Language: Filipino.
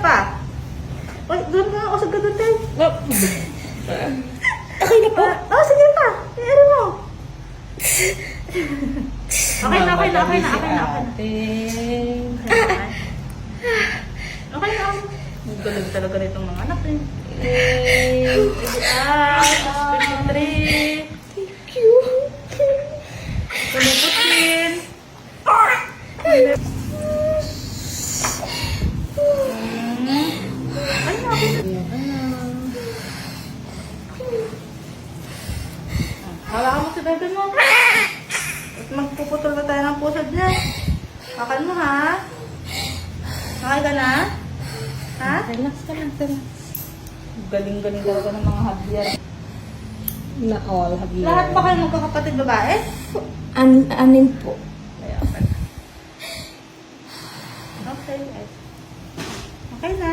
pa. Uy, doon ka. Usag ka doon, Tay. Okay na po. Oh, sige pa. Iari mo. Okay na. Okay na. Ang galing talaga nitong mga anak eh. Three. Thank you. Kuluputin. Hawakan mo si bebe mo. At magpuputol na tayo ng pusod niya. Hawakan mo ha. Okay ka na? Ha? Relax ka lang, relax. Galing-galing talaga ng mga habyan. Na all, habi. Lahat ba kayo magkakapatid babae? Anin po. Kaya pala. Okay. Okay na.